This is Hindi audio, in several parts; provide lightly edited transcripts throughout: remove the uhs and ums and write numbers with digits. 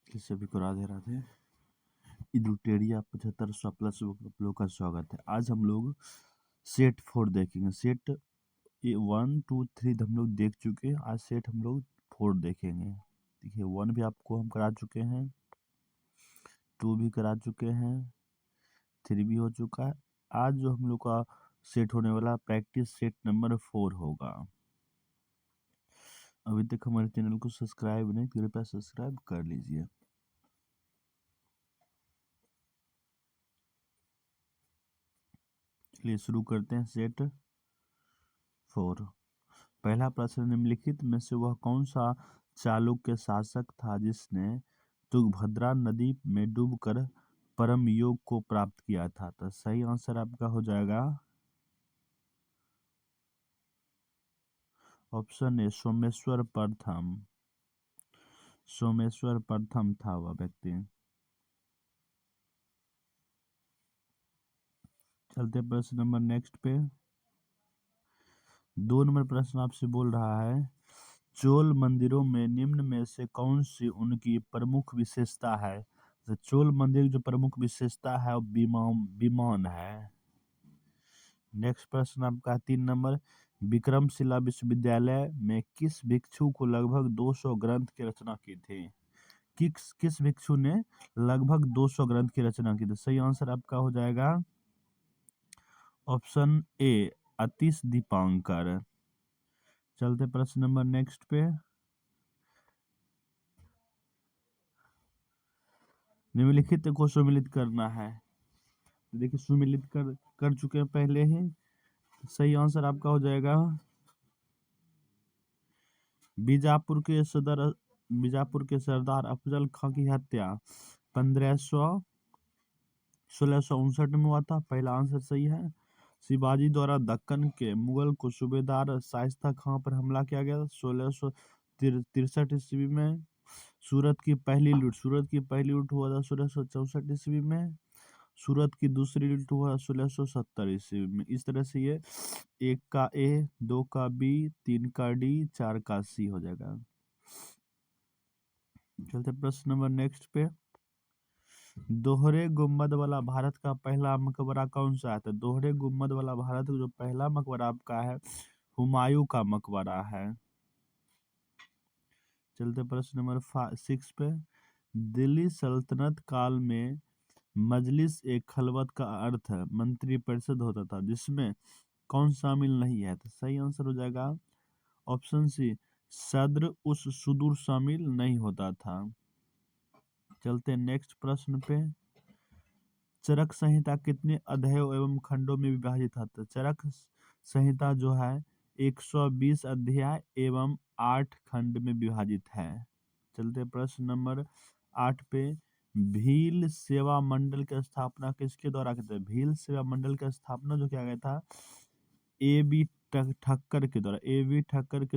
सभी को राधे राधे। इडुटेरिया 7500 प्लस आप लोग का स्वागत है। आज हम लोग सेट 4 देखेंगे। सेट 1 2 3 हम लोग देख चुके हैं। आज सेट हम लोग 4 देखेंगे। देखिए 1 भी आपको हम करा चुके हैं, 2 भी करा चुके हैं, 3 भी हो चुका है। आज जो हम लोग का सेट होने वाला प्रैक्टिस सेट नंबर 4 होगा। अभी तक हमारे चैनल को सब्सक्राइब नहीं, कृपया सब्सक्राइब कर लीजिए। चलिए शुरू करते हैं सेट 4। पहला प्रश्न, निम्नलिखित में से वह कौन सा चालुक्य शासक था जिसने तुंगभद्रा नदी में डूबकर परम योग को प्राप्त किया था? तो सही आंसर आपका हो जाएगा ऑप्शन ए, सोमेश्वर प्रथम। सोमेश्वर प्रथम था वह व्यक्ति। चलते प्रश्न नंबर नेक्स्ट पे। 2 नंबर प्रश्न आपसे बोल रहा है, चोल मंदिरों में निम्न में से कौन सी उनकी प्रमुख विशेषता है? तो चोल मंदिर की जो प्रमुख विशेषता है वो विमान है। नेक्स्ट प्रश्न आपका 3 नंबर, विक्रमशिला विश्वविद्यालय में किस भिक्षु को लगभग 200 ग्रंथ की रचना की थी? किस भिक्षु ने लगभग 200 ग्रंथ की रचना की थी? सही आंसर आपका हो जाएगा ऑप्शन ए, अतिश दीपांकर। चलते प्रश्न नंबर नेक्स्ट पे। निम्नलिखित को सुमिलित करना है। तो देखिए सुमिलित कर चुके हैं पहले ही। सही आंसर आपका हो जाएगा बीजापुर के सरदार अफजल खां की हत्या 1659 में हुआ था। पहला आंसर सही है। शिवाजी द्वारा दक्कन के मुगल को सूबेदार शाइस्ता खां पर हमला किया गया 1663 ईस्वी में। सूरत की पहली लूट हुआ था 1664 ईस्वी में। सूरत की दूसरी लूट हुआ 1670 ईस्वी में। इस तरह से ये 1 का ए, 2 का बी, 3 का डी, 4 का सी हो जाएगा। चलते प्रश्न नंबर नेक्स्ट पे। दोहरे गुम्बद वाला भारत का पहला मकबरा कौन सा है? तो दोहरे गुम्बद वाला भारत का जो पहला मकबरा आपका है हुमायूं का मकबरा है। चलते प्रश्न नंबर 6 पे। दिल्ली सल्तनत काल में मजलिस ए खलवत का अर्थ मंत्रिपरिषद होता था, जिसमें कौन शामिल नहीं है? तो सही आंसर हो जाएगा ऑप्शन सी, सद्र उस सुदूर शामिल नहीं होता था। चलते नेक्स्ट प्रश्न पे। चरक संहिता कितने अध्यायों एवं खंडों में विभाजित है? तो चरक संहिता जो है 120 अध्याय एवं 8 खंड में विभाजित है। चलते प्रश्न नंबर 8 पे। भील सेवा मंडल की स्थापना किसके द्वारा की थी? भील सेवा मंडल की स्थापना जो किया गया था ए बी ठक्कर के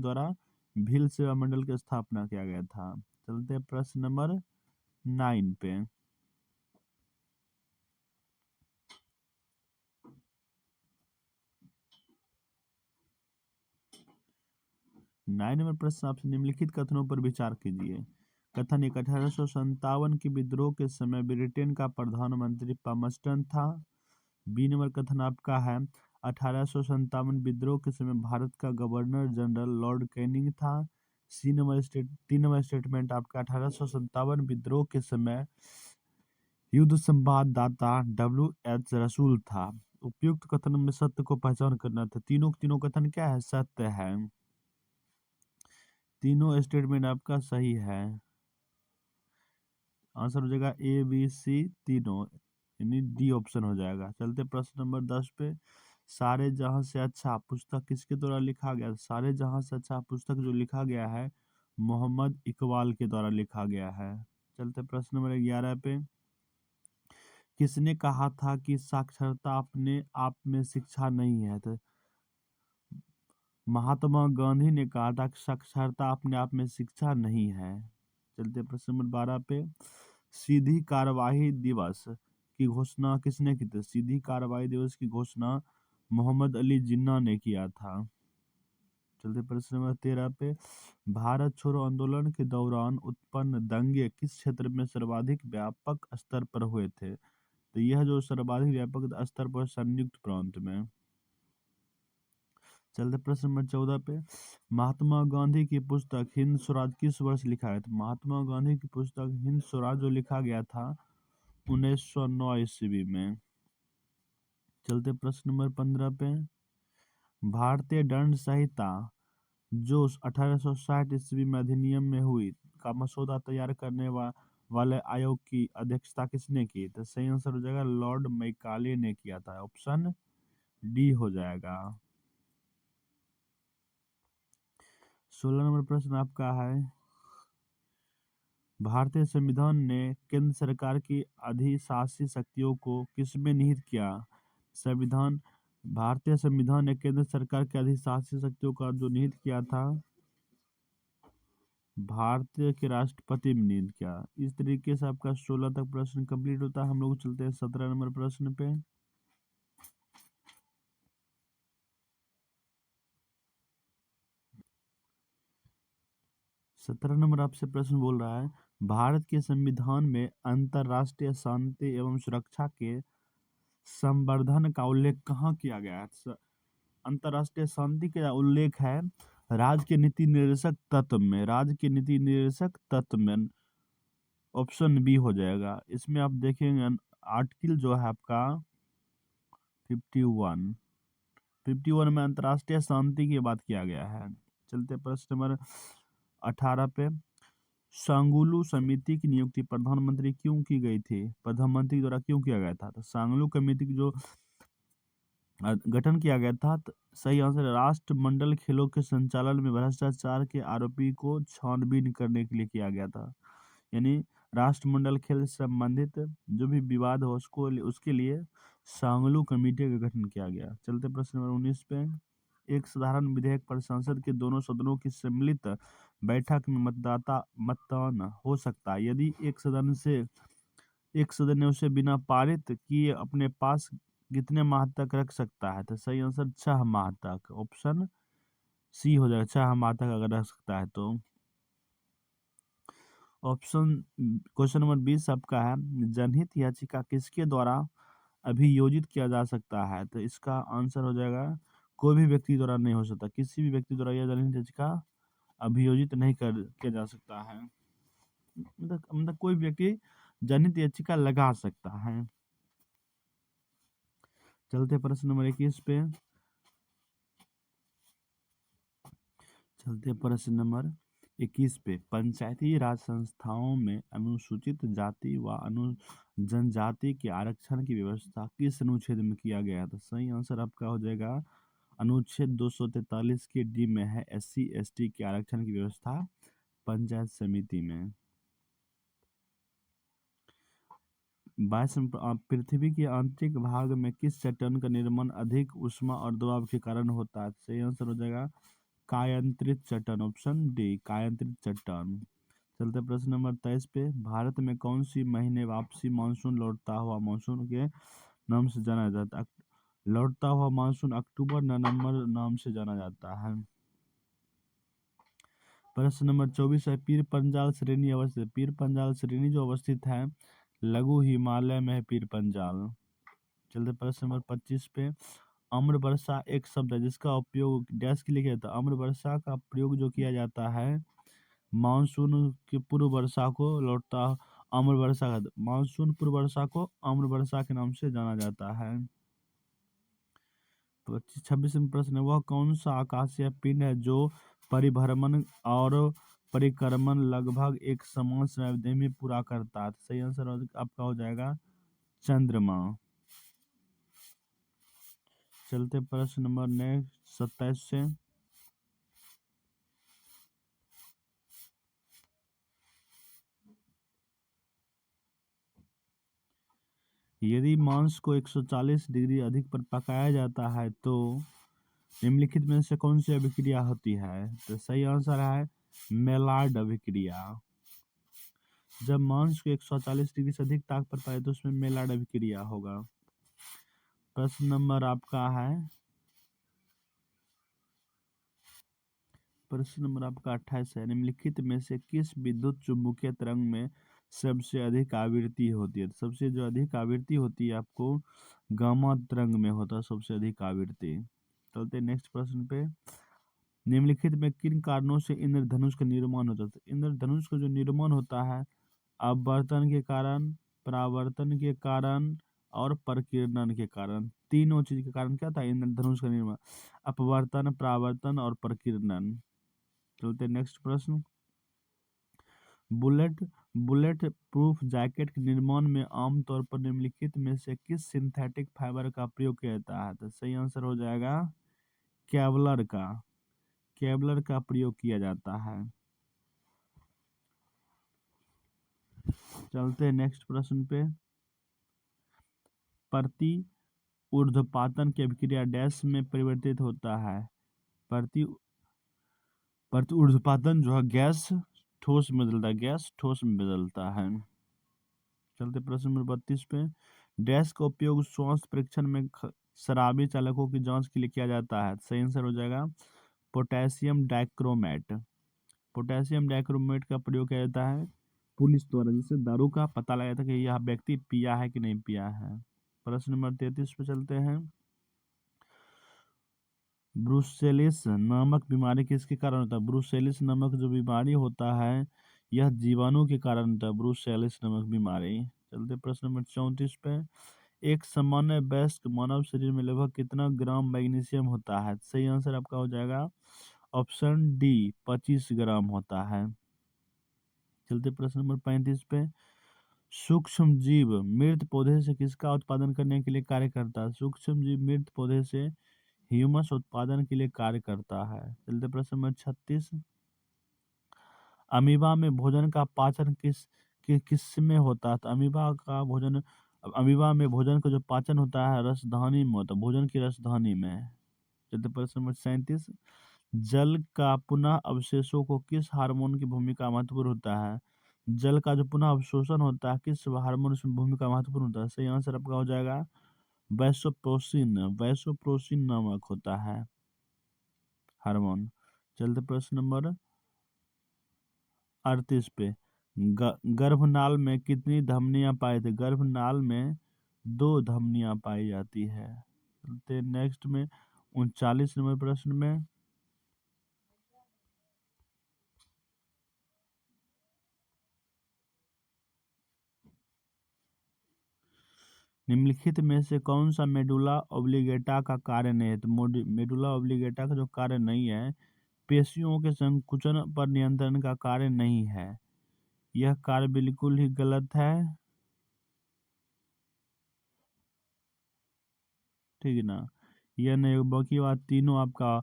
द्वारा भील सेवा मंडल की स्थापना किया गया था। चलते प्रश्न नंबर 9 पे। 9 नंबर प्रश्न आपसे, निम्नलिखित कथनों पर विचार कीजिए। कथन 1, 1857 के विद्रोह के समय ब्रिटेन का प्रधानमंत्री पामस्टन था। बी नंबर कथन आपका है 1857 विद्रोह के समय भारत का गवर्नर जनरल लॉर्ड कैनिंग था। 3 नंबर स्टेटमेंट आपका 1857 विद्रोह के समय युद्ध संवाददाता WH रसूल था। उपयुक्त कथन में सत्य को पहचान करना था। तीनों कथन क्या है? सत्य है। तीनों स्टेटमेंट आपका सही है। आंसर हो जाएगा ए बी सी तीनों, यानी डी ऑप्शन हो जाएगा। चलते प्रश्न नंबर 10 पे। सारे जहां से अच्छा पुस्तक किसके द्वारा लिखा गया? सारे जहां से अच्छा पुस्तक जो लिखा गया है मोहम्मद इकबाल के द्वारा लिखा गया है। चलते प्रश्न नंबर 11 पे। किसने कहा था कि साक्षरता अपने आप में शिक्षा नहीं है? तो महात्मा गांधी ने कहा था कि साक्षरता अपने आप में शिक्षा नहीं है। चलते प्रश्न नंबर 12 पे। सीधी कार्यवाही दिवस की घोषणा किसने की थी? सीधी कार्यवाही दिवस की घोषणा मोहम्मद अली जिन्ना ने किया था। चलते प्रश्न नंबर 13 पे, भारत छोड़ो आंदोलन के दौरान उत्पन्न दंगे किस क्षेत्र में सर्वाधिक व्यापक स्तर पर हुए थे? तो यह जो सर्वाधिक व्यापक स्तर पर संयुक्त प्रांत में। चलते प्रश्न नंबर 14 पे, महात्मा गांधी की पुस्तक हिंद स्वराज किस वर्ष लिखा गया था? महात्मा गांधी की पुस्तक हिंद स्वराज जो लिखा गया था 1909 ईस्वी में। चलते प्रश्न नंबर 15 पे, भारतीय दंड संहिता जो 1860 ईस्वी में अधिनियम में हुई का मसौदा तैयार करने वाले आयोग की अध्यक्षता किसने की? तो सही आंसर हो जाएगा लॉर्ड मैकाले ने किया था। ऑप्शन डी हो जाएगा। 16 नंबर प्रश्न आपका है, भारतीय संविधान ने केंद्र सरकार की अधिशासी शक्तियों को किसमें निहित किया? भारतीय संविधान ने केंद्र सरकार की अधिशासी शक्तियों का जो निहित किया था भारतीय के राष्ट्रपति में निहित किया। इस तरीके से आपका 16 तक प्रश्न कंप्लीट होता है। हम लोग चलते हैं 17 नंबर प्रश्न पे। 17 नंबर आपसे प्रश्न बोल रहा है, भारत के संविधान में अंतर्राष्ट्रीय शांति एवं सुरक्षा के संवर्धन का उल्लेख कहाँ किया गया है? अंतर्राष्ट्रीय शांति का उल्लेख है राज्य के नीति निर्देशक तत्व में। राज्य के नीति निर्देशक तत्व में ऑप्शन बी हो जाएगा। इसमें आप देखेंगे आर्टिकल जो है आपका 51 में अंतर्राष्ट्रीय शांति की बात किया गया है। चलते प्रश्न नंबर 18 पे, सांगुलू समिति की नियुक्ति प्रधानमंत्री क्यों की गई थी? प्रधानमंत्री द्वारा क्यों किया गया था? तो सांगुलू कमेटी की जो गठन किया गया था, तो सही आंसर है राष्ट्रमंडल खेलों के संचालन में भ्रष्टाचार के आरोपी को छानबीन करने के लिए किया गया था। यानी राष्ट्रमंडल खेल से संबंधित जो भी विवाद हो उसके लिए सांगलू कमेटी का गठन किया गया। चलते प्रश्न नंबर 19 पे, एक साधारण विधेयक पर संसद के दोनों सदनों की सम्मिलित बैठक में मतदान हो सकता है यदि एक सदन ने उसे बिना पारित किए अपने पास कितने माह तक रख सकता है? तो सही आंसर 6 माह तक। ऑप्शन सी हो जाएगा, 6 माह तक अगर रख सकता है तो। क्वेश्चन नंबर 20 आपका है, जनहित याचिका किसके द्वारा अभियोजित किया जा सकता है? तो इसका आंसर हो जाएगा कोई भी व्यक्ति द्वारा नहीं हो सकता। किसी भी व्यक्ति द्वारा यह जनहित याचिका अभियोजित नहीं किया जा सकता है। मतलब कोई व्यक्ति जनहित याचिका लगा सकता है। चलते प्रश्न नंबर 21 पे। चलते प्रश्न नंबर 21 पे, पंचायती राज संस्थाओं में अनुसूचित जाति व जनजाति के आरक्षण की व्यवस्था किस अनुच्छेद में किया गया? तो सही आंसर आपका हो जाएगा अनुच्छेद 243 के डी में है, SC ST के आरक्षण की व्यवस्था पंचायत समिति में। 22 पृथ्वी के आंतरिक भाग में किस चट्टान का निर्माण अधिक ऊष्मा और दबाव के कारण होता है? सही आंसर हो जाएगा कायांतरित चट्टान। ऑप्शन डी कायांतरित चट्टान। चलते प्रश्न नंबर 23 पे, भारत में कौन सी महीने वापसी मानसून लौटता हुआ मानसून के नाम से जाना जाता है? लौटता हुआ मानसून अक्टूबर नवंबर नाम से जाना जाता है। प्रश्न नंबर 24 है, पीर पंजाल श्रेणी अवस्थित। पीर पंजाल श्रेणी जो अवस्थित है लघु हिमालय में है पीर पंजाल। चलते प्रश्न नंबर 25 पे, अम्र वर्षा एक शब्द है जिसका उपयोग डैश के लिए किया जाता है। अम्र वर्षा का प्रयोग जो किया जाता है मानसून की पूर्व वर्षा को लौटता अम्र वर्षा का मानसून पूर्व वर्षा को अम्र वर्षा के नाम से जाना जाता है। 26 में प्रश्न है, वह कौन सा आकाशीय पिंड है जो परिभ्रमण और परिक्रमण लगभग एक समान समय में पूरा करता है? सही आंसर आपका हो जाएगा चंद्रमा। चलते प्रश्न नंबर नेक्स्ट 27 से। यदि मांस को 140 डिग्री अधिक पर पकाया जाता है तो निम्नलिखित में से कौन सी अभिक्रिया होती है? तो सही आंसर है मेलार्ड अभिक्रिया। जब मांस को 140 डिग्री से अधिक ताप पर पाए तो उसमें मेलार्ड अभिक्रिया होगा। प्रश्न नंबर आपका है प्रश्न नंबर आपका 28 है, निम्नलिखित में से किस विद्युत चुम्बकीय तरंग में सबसे अधिक आवृत्ति होती है? तो सबसे जो अधिक आवृत्ति होती है आपको गामा तरंग में होता है सबसे अधिक आवृत्ति। चलते हैं नेक्स्ट प्रश्न पे। निम्नलिखित में किन कारणों से इंद्रधनुष का निर्माण होता है? तो इंद्रधनुष का जो निर्माण होता है अपवर्तन के कारण, परावर्तन के कारण और प्रकीर्णन के कारण, तीनों चीज के कारण क्या था इंद्रधनुष का निर्माण? अपवर्तन, परावर्तन और प्रकीर्णन। चलते नेक्स्ट प्रश्न। बुलेट बुलेट प्रूफ जैकेट के निर्माण में आमतौर पर निम्नलिखित में से किस सिंथेटिक फाइबर का प्रयोग किया जाता है? तो सही आंसर हो जाएगा केवलर का। केवलर का प्रयोग किया जाता है। चलते हैं नेक्स्ट प्रश्न पे। प्रति ऊर्ध्वपातन की अभिक्रिया डैश में परिवर्तित होता है? प्रति प्रति ऊर्ध्वपातन जो है गैस ठोस में बदलता है, गैस ठोस में बदलता है। चलते प्रश्न नंबर 32 पे। डैश का उपयोग स्वास्थ्य परीक्षण में शराबी चालकों की जांच के लिए किया जाता है? सही आंसर हो जाएगा पोटेशियम डाइक्रोमेट। पोटेशियम डाइक्रोमेट का प्रयोग किया जाता है पुलिस द्वारा, जिससे दारू का पता लगाया था कि यह व्यक्ति पिया है कि नहीं पिया है। प्रश्न नंबर 33 पे चलते हैं। ब्रुसेलिस नामक बीमारी किसके कारण होता है? ब्रुसेलिस नामक जो बीमारी होता है यह जीवाणु के कारण होता है, ब्रुसेलिस नामक बीमारी। चलते प्रश्न नंबर 34 पे। एक सामान्य वयस्क मानव शरीर में लगभग कितना ग्राम मैग्नीशियम होता है? सही आंसर आपका हो जाएगा ऑप्शन डी 25 ग्राम होता है। चलते प्रश्न नंबर 35 पे। सूक्ष्म जीव मृत पौधे से किसका उत्पादन करने के लिए कार्य करता है? सूक्ष्म जीव मृत पौधे से ह्यूमस उत्पादन के लिए कार्य करता है। चलते प्रश्न नंबर 36। अमीबा में भोजन का पाचन किस में होता है? तो अमीबा में भोजन का जो पाचन होता है रसधानी में होता है, भोजन की रसधानी में। चलते प्रश्न नंबर 37। जल का पुनः अवशेषों को किस हार्मोन की भूमिका महत्वपूर्ण होता है? जल का जो पुनः अवशोषण होता है किस हार्मोन की भूमिका महत्वपूर्ण होता है? सही आंसर आपका हो जाएगा वैसोप्रोसिन। वैसोप्रोसिन नामक होता है हार्मोन। चलते प्रश्न नंबर 38 पे। गर्भनाल में कितनी धमनियां पाई जाती? गर्भनाल में 2 धमनियां पाई जाती है। चलते नेक्स्ट में 39 नंबर प्रश्न में। निम्नलिखित में से कौन सा मेडुला ऑब्लिगेटा का कार्य नहीं है? तो मेडुला ऑब्लिगेटा का जो कार्य नहीं है पेशियों के संकुचन पर नियंत्रण का कार्य नहीं है। यह कार्य बिल्कुल ही गलत है, ठीक है ना। यह नहीं, बाकी बात तीनों आपका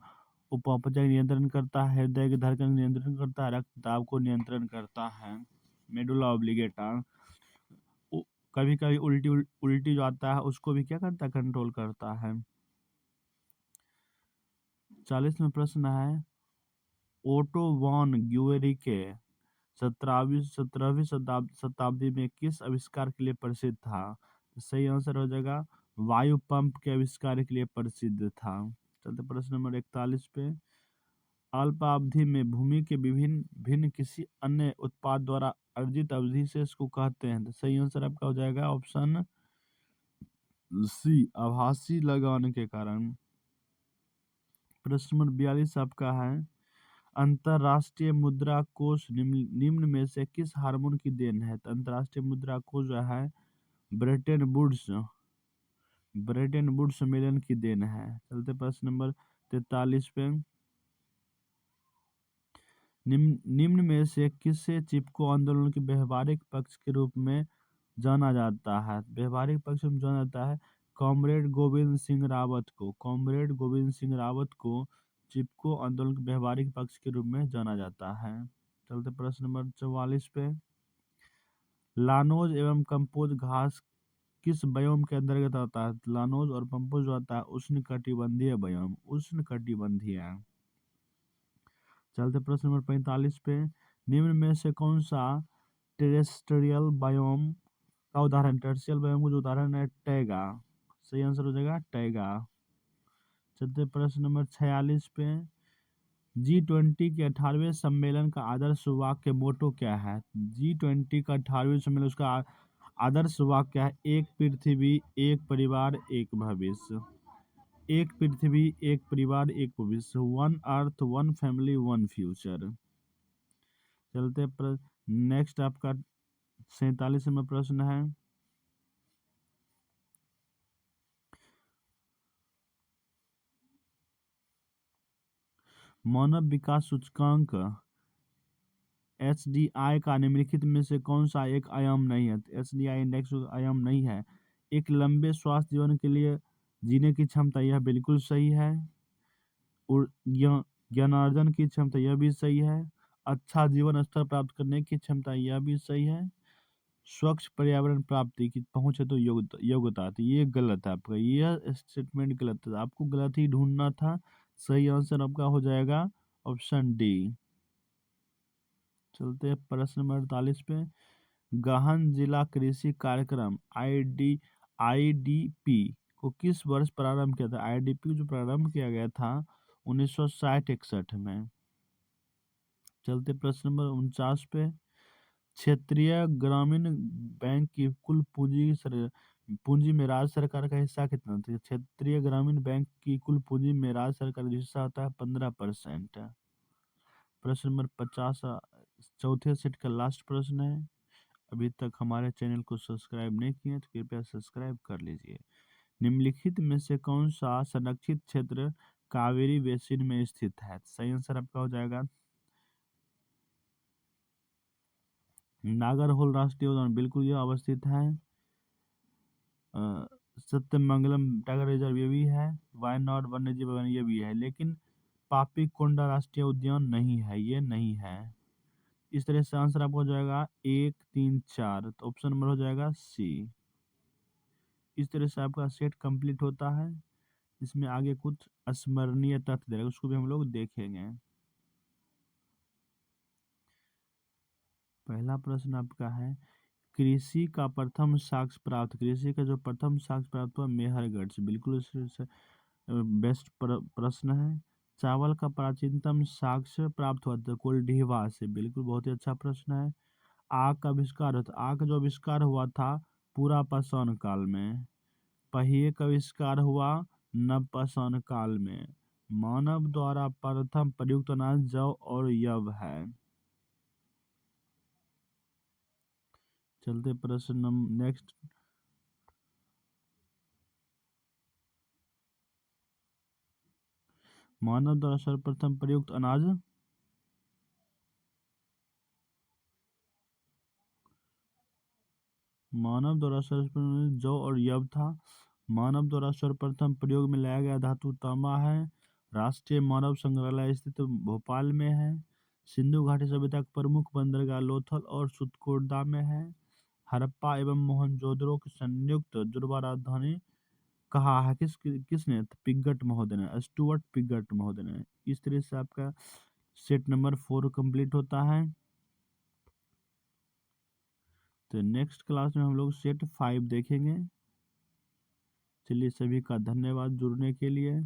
उपापचय नियंत्रण करता है, हृदय के धड़कन नियंत्रण करता है, रक्तदाब को नियंत्रण करता है मेडुला ऑब्लिगेटा। कभी कभी उल्टी उल्टी जो आता है उसको भी क्या करता है कंट्रोल करता है। 40वां प्रश्न है। ओटो वॉन ग्यूरिके 17वीं शताब्दी में किस आविष्कार के लिए प्रसिद्ध था? तो सही आंसर हो जाएगा वायु पंप के आविष्कार के लिए प्रसिद्ध था। चलते प्रश्न नंबर 41 पे। अल्पावधि में भूमि के विभिन्न भिन्न किसी अन्य उत्पाद द्वारा अर्जित अवधि से इसको कहते हैं? तो सही आंसर आपका हो जाएगा ऑप्शन सी आभासी लगान के कारण। प्रश्न नंबर 42 आपका है। अंतरराष्ट्रीय मुद्रा कोष निम्न में से किस हार्मोन की देन है? तो अंतरराष्ट्रीय मुद्रा कोष जो है ब्रेटन वुड्स सम्मेलन की देन है। चलते प्रश्न नंबर 43 पे। निम्न में से किसे चिपको आंदोलन के व्यवहारिक पक्ष के रूप में जाना जाता है? व्यवहारिक पक्ष में जाना जाता है कॉमरेड गोविंद सिंह रावत को। कॉमरेड गोविंद सिंह रावत को चिपको आंदोलन के व्यवहारिक पक्ष के रूप में जाना जाता है। चलते प्रश्न नंबर 44 पे। लानोज एवं कंपोज घास किस व्योम के अंतर्गत आता है? लानोज और कंपोज जो आता है उष्णकटिबंधीय व्योम, उष्णकटिबंधीय। चलते प्रश्न नंबर 45 पे। निम्न में से कौन सा टेरेस्ट्रियल बायोम का उदाहरण? टेरेस्ट्रियल बायोम का जो उदाहरण है टैगा। सही आंसर हो जाएगा टैगा। चलते प्रश्न नंबर 46 पे। G20 के 18वें सम्मेलन का आदर्श वाक्य मोटो क्या है? G20 का 18वें सम्मेलन उसका आदर्श वाक्य है, एक पृथ्वी एक परिवार एक भविष्य। एक पृथ्वी एक परिवार एक भविष्य, one earth one family one future. चलते नेक्स्ट आपका 47वां प्रश्न है। मानव विकास सूचकांक HDI का निम्नलिखित में से कौन सा एक आयाम नहीं है? HDI इंडेक्स आयाम नहीं है। एक लंबे स्वास्थ्य जीवन के लिए जीने की क्षमता, यह बिल्कुल सही है। और ज्ञानार्जन की क्षमता, यह भी सही है। अच्छा जीवन स्तर प्राप्त करने की क्षमता, यह भी सही है। स्वच्छ पर्यावरण प्राप्ति की पहुंच है तो योग्यता थी, ये गलत है आपका, यह स्टेटमेंट गलत है, आपको गलत ही ढूंढना था। सही आंसर आपका हो जाएगा ऑप्शन डी। चलते हैं प्रश्न नंबर 48 पे। गहन जिला कृषि कार्यक्रम IDP को किस वर्ष प्रारंभ किया था? IDP जो प्रारंभ किया गया था 1960-61 में। चलते प्रश्न नंबर 49 पे। क्षेत्रीय ग्रामीण बैंक की कुल पूंजी में राज्य सरकार का हिस्सा कितना था? क्षेत्रीय ग्रामीण बैंक की कुल पूंजी में राज्य सरकार का हिस्सा होता है 15%। प्रश्न नंबर 50 चौथे सेट का लास्ट प्रश्न है। अभी तक हमारे चैनल को सब्सक्राइब नहीं किए तो कृपया सब्सक्राइब कर लीजिए। निम्नलिखित में से कौन सा संरक्षित क्षेत्र कावेरी बेसिन में स्थित है? सही आंसर आपका हो जाएगा नागरहोल राष्ट्रीय उद्यान, बिल्कुल यह अवस्थित है। सत्यमंगलम टाइगर रिजर्व ये भी है। वायनाड वन्यजीव उद्यान ये भी है, लेकिन पापी कोंडा राष्ट्रीय उद्यान नहीं है, ये नहीं है। इस तरह से आंसर आपको हो जाएगा 1 3 4, तो ऑप्शन नंबर हो जाएगा सी। इस तरह से आपका सेट कंप्लीट होता है। इसमें आगे कुछ स्मरणीय तथ्य दे रहा है, उसको भी हम लोग देखेंगे। पहला प्रश्न आपका है, कृषि का प्रथम साक्ष्य प्राप्त, कृषि का जो प्रथम साक्ष्य प्राप्त हुआ मेहरगढ़ से, बिल्कुल बेस्ट प्रश्न है। चावल का प्राचीनतम साक्ष्य प्राप्त हुआ था कोल्डिवा से, बिल्कुल बहुत ही अच्छा प्रश्न है। आग का आविष्कार होता, आग का जो आविष्कार हुआ था पूरा पाषाण काल में। पहिए का आविष्कार हुआ नवपाषाण काल में। मानव द्वारा प्रथम प्रयुक्त अनाज जौ और यव है। चलते प्रश्न नेक्स्ट। मानव द्वारा सर्वप्रथम प्रयुक्त अनाज मानव द्वारा सर्वप्रथम जौ और यव था। मानव द्वारा सर्वप्रथम प्रयोग में लाया गया धातु तांबा है। राष्ट्रीय मानव संग्रहालय स्थित भोपाल में है। सिंधु घाटी सभ्यता का प्रमुख बंदरगाह लोथल और सुतकोटदा में है। हड़प्पा एवं मोहनजोदड़ो की संयुक्त जुड़वा राजधानी कहा है किसने? पिगट महोदय ने, स्टुअर्ट पिगट महोदय ने। इस तरह से आपका सेट नंबर 4 कंप्लीट होता है। तो नेक्स्ट क्लास में हम लोग सेट 5 देखेंगे। चलिए, सभी का धन्यवाद जुड़ने के लिए।